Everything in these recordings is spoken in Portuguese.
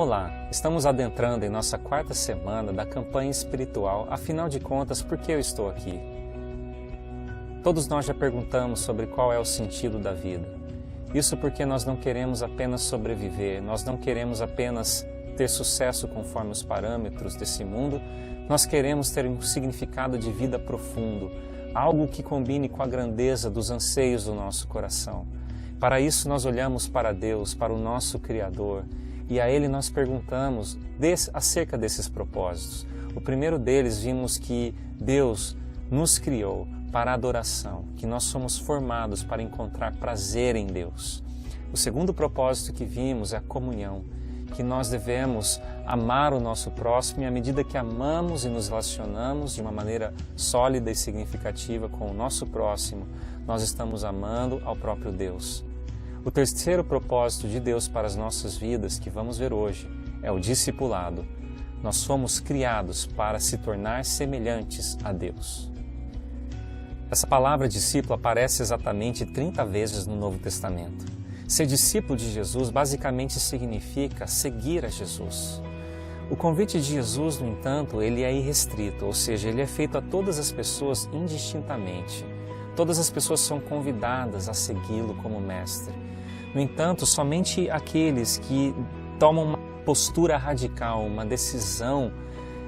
Olá, estamos adentrando em nossa quarta semana da campanha espiritual. Afinal de contas, por que eu estou aqui? Todos nós já perguntamos sobre qual é o sentido da vida. Isso porque nós não queremos apenas sobreviver, nós não queremos apenas ter sucesso conforme os parâmetros desse mundo, nós queremos ter um significado de vida profundo, algo que combine com a grandeza dos anseios do nosso coração. Para isso nós olhamos para Deus, para o nosso Criador, e a Ele nós perguntamos acerca desses propósitos. O primeiro deles, vimos que Deus nos criou para a adoração, que nós somos formados para encontrar prazer em Deus. O segundo propósito que vimos é a comunhão, que nós devemos amar o nosso próximo e à medida que amamos e nos relacionamos de uma maneira sólida e significativa com o nosso próximo, nós estamos amando ao próprio Deus. O terceiro propósito de Deus para as nossas vidas, que vamos ver hoje, é o discipulado. Nós fomos criados para se tornar semelhantes a Deus. Essa palavra discípulo aparece exatamente 30 vezes no Novo Testamento. Ser discípulo de Jesus basicamente significa seguir a Jesus. O convite de Jesus, no entanto, ele é irrestrito, ou seja, ele é feito a todas as pessoas indistintamente. Todas as pessoas são convidadas a segui-lo como mestre. No entanto, somente aqueles que tomam uma postura radical, uma decisão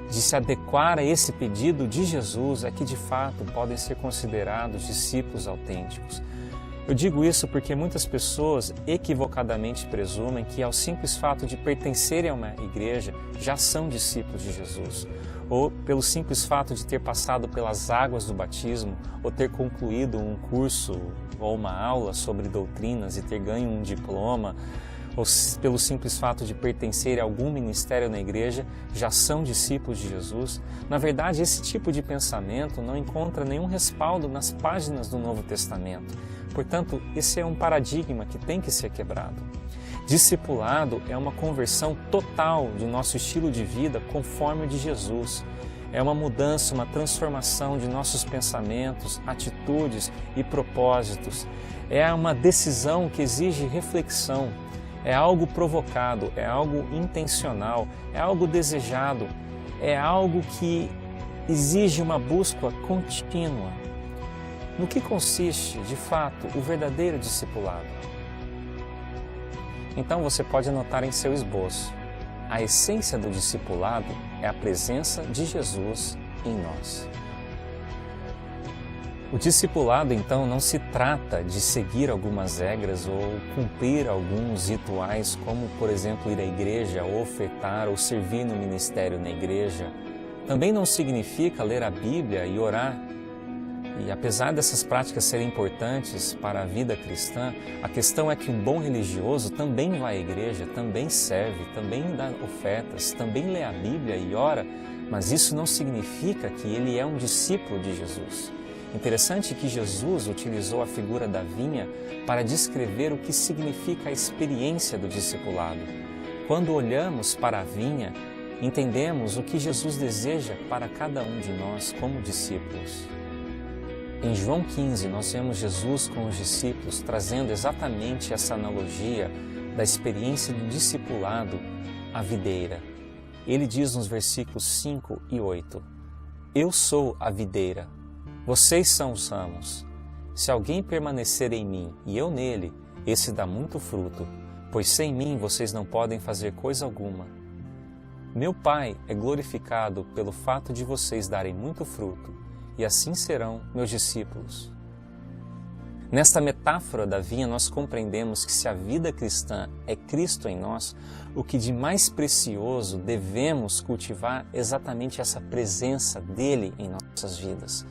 de se adequar a esse pedido de Jesus é que de fato podem ser considerados discípulos autênticos. Eu digo isso porque muitas pessoas equivocadamente presumem que ao simples fato de pertencerem a uma igreja já são discípulos de Jesus, ou pelo simples fato de ter passado pelas águas do batismo, ou ter concluído um curso ou uma aula sobre doutrinas e ter ganho um diploma, ou pelo simples fato de pertencer a algum ministério na igreja, já são discípulos de Jesus. Na verdade, esse tipo de pensamento não encontra nenhum respaldo nas páginas do Novo Testamento. Portanto, esse é um paradigma que tem que ser quebrado. Discipulado é uma conversão total do nosso estilo de vida conforme o de Jesus. É uma mudança, uma transformação de nossos pensamentos, atitudes e propósitos. É uma decisão que exige reflexão. É algo provocado, é algo intencional, é algo desejado, é algo que exige uma busca contínua. No que consiste, de fato, o verdadeiro discipulado? Então você pode anotar em seu esboço. A essência do discipulado é a presença de Jesus em nós. O discipulado, então, não se trata de seguir algumas regras ou cumprir alguns rituais, como, por exemplo, ir à igreja, ou ofertar, ou servir no ministério na igreja. Também não significa ler a Bíblia e orar. E apesar dessas práticas serem importantes para a vida cristã, a questão é que um bom religioso também vai à igreja, também serve, também dá ofertas, também lê a Bíblia e ora, mas isso não significa que ele é um discípulo de Jesus. Interessante que Jesus utilizou a figura da vinha para descrever o que significa a experiência do discipulado. Quando olhamos para a vinha, entendemos o que Jesus deseja para cada um de nós como discípulos. Em João 15, nós vemos Jesus com os discípulos trazendo exatamente essa analogia da experiência do discipulado à videira. Ele diz nos versículos 5 e 8, Eu sou a videira, vocês são os ramos. Se alguém permanecer em mim e eu nele, esse dá muito fruto, pois sem mim vocês não podem fazer coisa alguma. Meu Pai é glorificado pelo fato de vocês darem muito fruto, e assim serão meus discípulos. Nesta metáfora da vinha, nós compreendemos que se a vida cristã é Cristo em nós, o que de mais precioso devemos cultivar é exatamente essa presença dele em nossas vidas.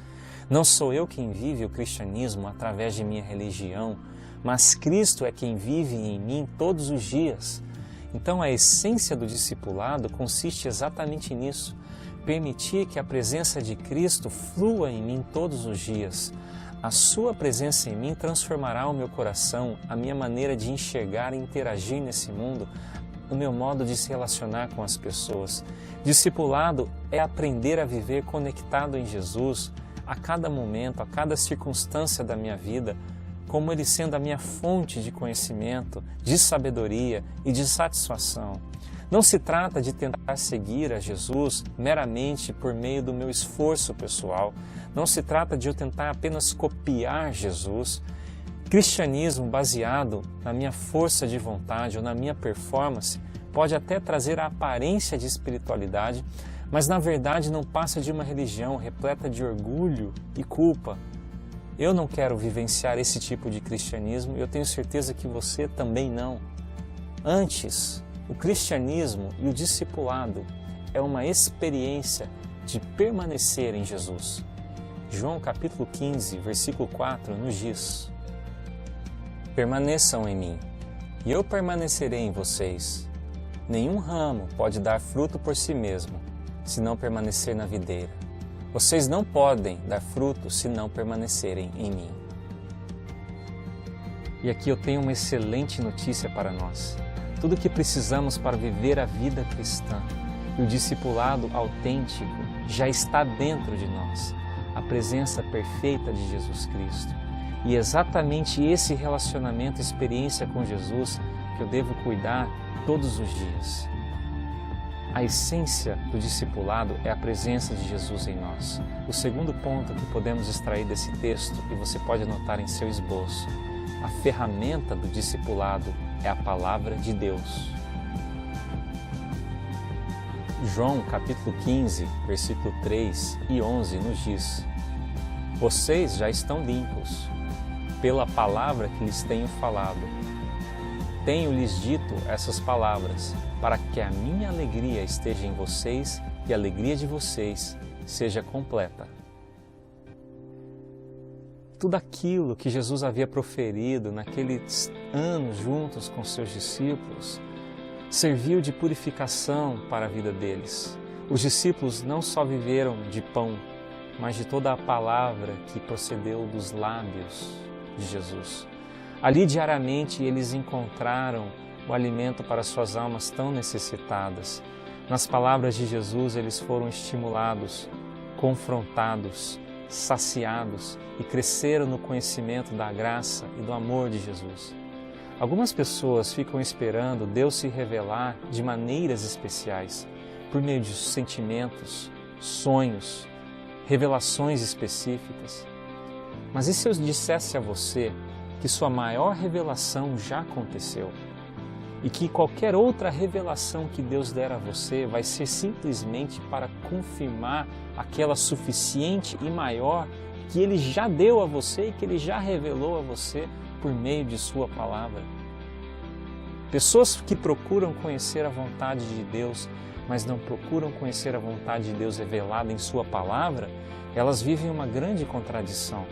Não sou eu quem vive o cristianismo através de minha religião, mas Cristo é quem vive em mim todos os dias. Então a essência do discipulado consiste exatamente nisso, permitir que a presença de Cristo flua em mim todos os dias. A sua presença em mim transformará o meu coração, a minha maneira de enxergar e interagir nesse mundo, o meu modo de se relacionar com as pessoas. Discipulado é aprender a viver conectado em Jesus a cada momento, a cada circunstância da minha vida, como Ele sendo a minha fonte de conhecimento, de sabedoria e de satisfação. Não se trata de tentar seguir a Jesus meramente por meio do meu esforço pessoal. Não se trata de eu tentar apenas copiar Jesus. Cristianismo baseado na minha força de vontade ou na minha performance pode até trazer a aparência de espiritualidade, mas na verdade não passa de uma religião repleta de orgulho e culpa. Eu não quero vivenciar esse tipo de cristianismo e eu tenho certeza que você também não. Antes, o cristianismo e o discipulado é uma experiência de permanecer em Jesus. João capítulo 15, versículo 4 nos diz: permaneçam em mim, e eu permanecerei em vocês. Nenhum ramo pode dar fruto por si mesmo, se não permanecer na videira. Vocês não podem dar fruto se não permanecerem em mim. E aqui eu tenho uma excelente notícia para nós. Tudo o que precisamos para viver a vida cristã e o discipulado autêntico já está dentro de nós, a presença perfeita de Jesus Cristo. E é exatamente esse relacionamento, experiência com Jesus que eu devo cuidar todos os dias. A essência do discipulado é a presença de Jesus em nós. O segundo ponto que podemos extrair desse texto, e você pode anotar em seu esboço, a ferramenta do discipulado é a palavra de Deus. João capítulo 15, versículo 3 e 11 nos diz: vocês já estão limpos pela palavra que lhes tenho falado. Tenho-lhes dito essas palavras, para que a minha alegria esteja em vocês e a alegria de vocês seja completa. Tudo aquilo que Jesus havia proferido naqueles anos juntos com seus discípulos serviu de purificação para a vida deles. Os discípulos não só viveram de pão, mas de toda a palavra que procedeu dos lábios de Jesus. Ali diariamente eles encontraram o alimento para suas almas tão necessitadas. Nas palavras de Jesus eles foram estimulados, confrontados, saciados e cresceram no conhecimento da graça e do amor de Jesus. Algumas pessoas ficam esperando Deus se revelar de maneiras especiais, por meio de sentimentos, sonhos, revelações específicas. Mas e se eu dissesse a você que sua maior revelação já aconteceu e que qualquer outra revelação que Deus der a você vai ser simplesmente para confirmar aquela suficiente e maior que Ele já deu a você e que Ele já revelou a você por meio de sua palavra? Pessoas que procuram conhecer a vontade de Deus, mas não procuram conhecer a vontade de Deus revelada em sua palavra, elas vivem uma grande contradição.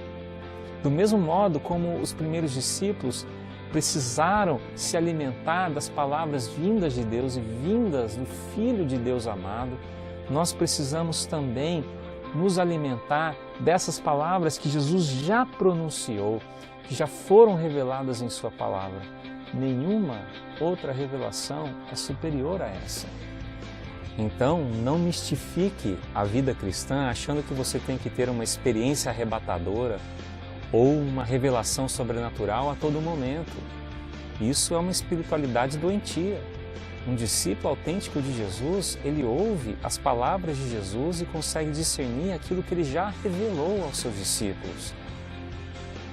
Do mesmo modo como os primeiros discípulos precisaram se alimentar das palavras vindas de Deus e vindas do Filho de Deus amado, nós precisamos também nos alimentar dessas palavras que Jesus já pronunciou, que já foram reveladas em sua palavra. Nenhuma outra revelação é superior a essa. Então, não mistifique a vida cristã achando que você tem que ter uma experiência arrebatadora ou uma revelação sobrenatural a todo momento. Isso é uma espiritualidade doentia. Um discípulo autêntico de Jesus, ele ouve as palavras de Jesus e consegue discernir aquilo que ele já revelou aos seus discípulos.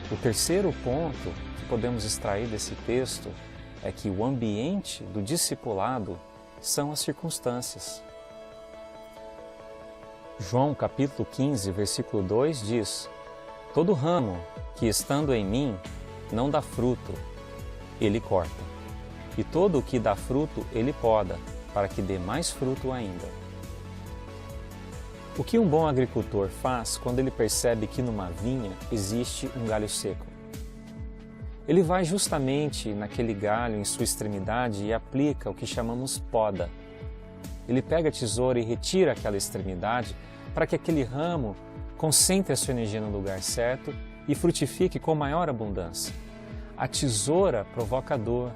O terceiro ponto que podemos extrair desse texto é que o ambiente do discipulado são as circunstâncias. João capítulo 15, versículo 2 diz: todo ramo que estando em mim não dá fruto, ele corta. E todo o que dá fruto, ele poda, para que dê mais fruto ainda. O que um bom agricultor faz quando ele percebe que numa vinha existe um galho seco? Ele vai justamente naquele galho em sua extremidade e aplica o que chamamos poda. Ele pega a tesoura e retira aquela extremidade para que aquele ramo concentre a sua energia no lugar certo e frutifique com maior abundância. A tesoura provoca dor,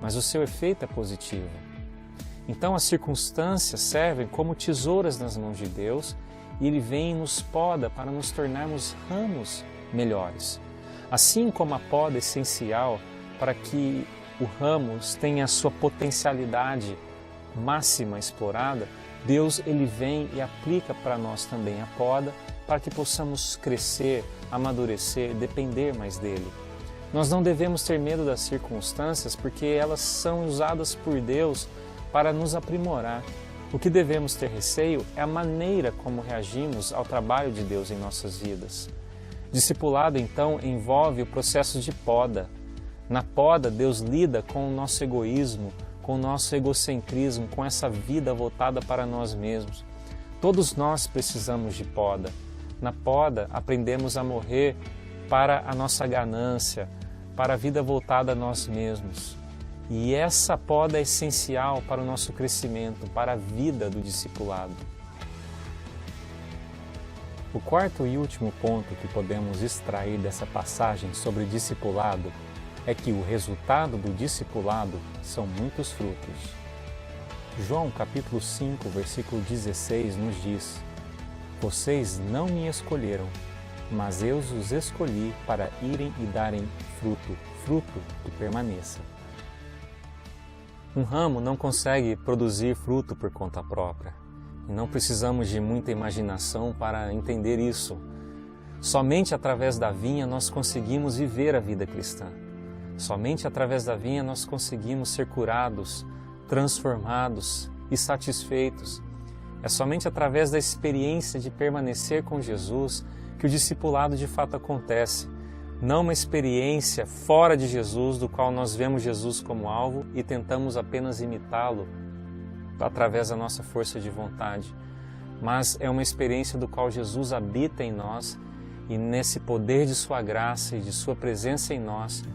mas o seu efeito é positivo. Então as circunstâncias servem como tesouras nas mãos de Deus e Ele vem e nos poda para nos tornarmos ramos melhores. Assim como a poda é essencial para que o ramo tenha a sua potencialidade máxima explorada, Deus ele vem e aplica para nós também a poda para que possamos crescer, amadurecer, depender mais dele. Nós não devemos ter medo das circunstâncias porque elas são usadas por Deus para nos aprimorar. O que devemos ter receio é a maneira como reagimos ao trabalho de Deus em nossas vidas. Discipulado, então, envolve o processo de poda. Na poda, Deus lida com o nosso egoísmo, com o nosso egocentrismo, com essa vida voltada para nós mesmos. Todos nós precisamos de poda. Na poda, aprendemos a morrer para a nossa ganância, para a vida voltada a nós mesmos. E essa poda é essencial para o nosso crescimento, para a vida do discipulado. O quarto e último ponto que podemos extrair dessa passagem sobre discipulado é que o resultado do discipulado são muitos frutos. João capítulo 5, versículo 16 nos diz: Vocês não me escolheram, mas eu os escolhi para irem e darem fruto que permaneça. Um ramo não consegue produzir fruto por conta própria, e não precisamos de muita imaginação para entender isso. Somente através da vinha nós conseguimos viver a vida cristã. Somente através da vinha nós conseguimos ser curados, transformados e satisfeitos. É somente através da experiência de permanecer com Jesus que o discipulado de fato acontece. Não uma experiência fora de Jesus, do qual nós vemos Jesus como alvo e tentamos apenas imitá-lo através da nossa força de vontade. Mas é uma experiência do qual Jesus habita em nós e nesse poder de sua graça e de sua presença em nós,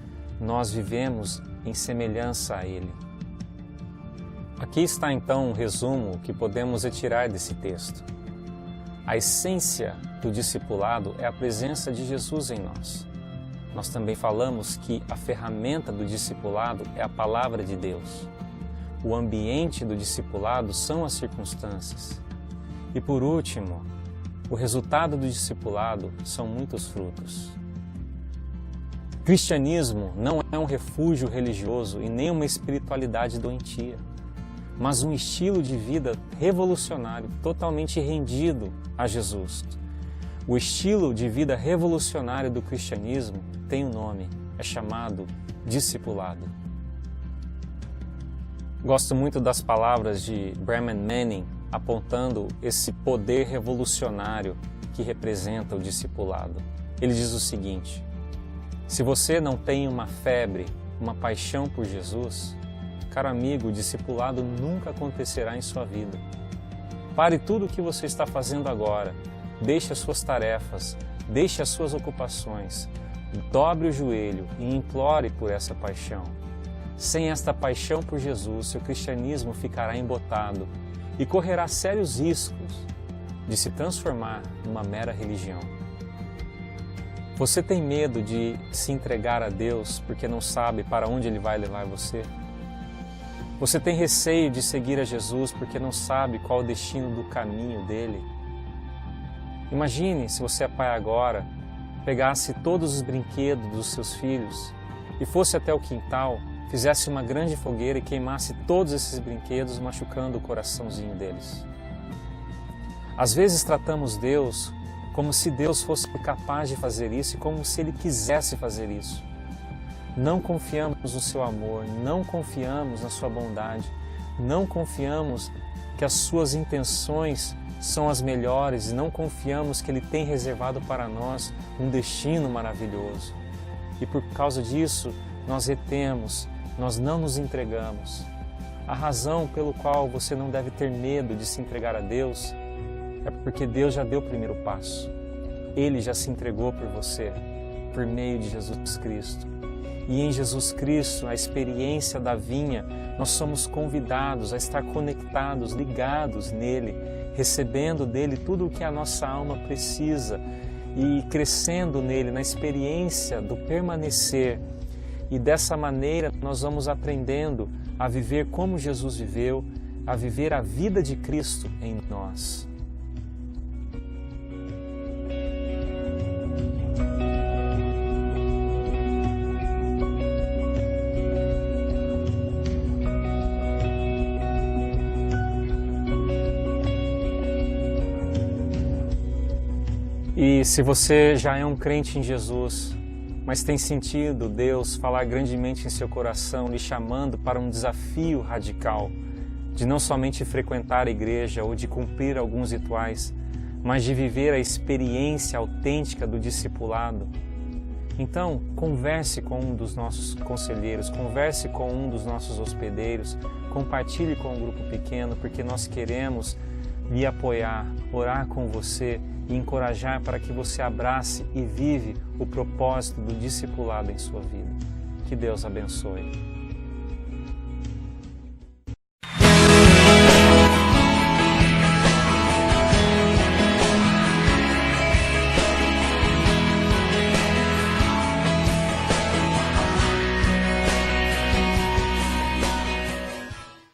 nós vivemos em semelhança a Ele. Aqui está então um resumo que podemos retirar desse texto. A essência do discipulado é a presença de Jesus em nós. Nós também falamos que a ferramenta do discipulado é a palavra de Deus. O ambiente do discipulado são as circunstâncias. E por último, o resultado do discipulado são muitos frutos. Cristianismo não é um refúgio religioso e nem uma espiritualidade doentia, mas um estilo de vida revolucionário, totalmente rendido a Jesus. O estilo de vida revolucionário do cristianismo tem um nome, é chamado discipulado. Gosto muito das palavras de Brennan Manning apontando esse poder revolucionário que representa o discipulado. Ele diz o seguinte: se você não tem uma febre, uma paixão por Jesus, caro amigo, o discipulado nunca acontecerá em sua vida. Pare tudo o que você está fazendo agora, deixe as suas tarefas, deixe as suas ocupações, dobre o joelho e implore por essa paixão. Sem esta paixão por Jesus, seu cristianismo ficará embotado e correrá sérios riscos de se transformar numa mera religião. Você tem medo de se entregar a Deus porque não sabe para onde Ele vai levar você? Você tem receio de seguir a Jesus porque não sabe qual o destino do caminho dele? Imagine se você é pai agora, pegasse todos os brinquedos dos seus filhos e fosse até o quintal, fizesse uma grande fogueira e queimasse todos esses brinquedos, machucando o coraçãozinho deles. Às vezes tratamos Deus como se Deus fosse capaz de fazer isso e como se Ele quisesse fazer isso. Não confiamos no seu amor, não confiamos na sua bondade, não confiamos que as suas intenções são as melhores e não confiamos que Ele tem reservado para nós um destino maravilhoso. E por causa disso, nós retemos, nós não nos entregamos. A razão pelo qual você não deve ter medo de se entregar a Deus é porque Deus já deu o primeiro passo. Ele já se entregou por você, por meio de Jesus Cristo. E em Jesus Cristo, a experiência da vinha, nós somos convidados a estar conectados, ligados nele, recebendo dele tudo o que a nossa alma precisa e crescendo nele, na experiência do permanecer. E dessa maneira nós vamos aprendendo a viver como Jesus viveu, a viver a vida de Cristo em nós. E se você já é um crente em Jesus, mas tem sentido Deus falar grandemente em seu coração, lhe chamando para um desafio radical, de não somente frequentar a igreja ou de cumprir alguns rituais, mas de viver a experiência autêntica do discipulado, então converse com um dos nossos conselheiros, converse com um dos nossos hospedeiros, compartilhe com um grupo pequeno, porque nós queremos lhe apoiar, orar com você e encorajar para que você abrace e vive o propósito do discipulado em sua vida. Que Deus abençoe.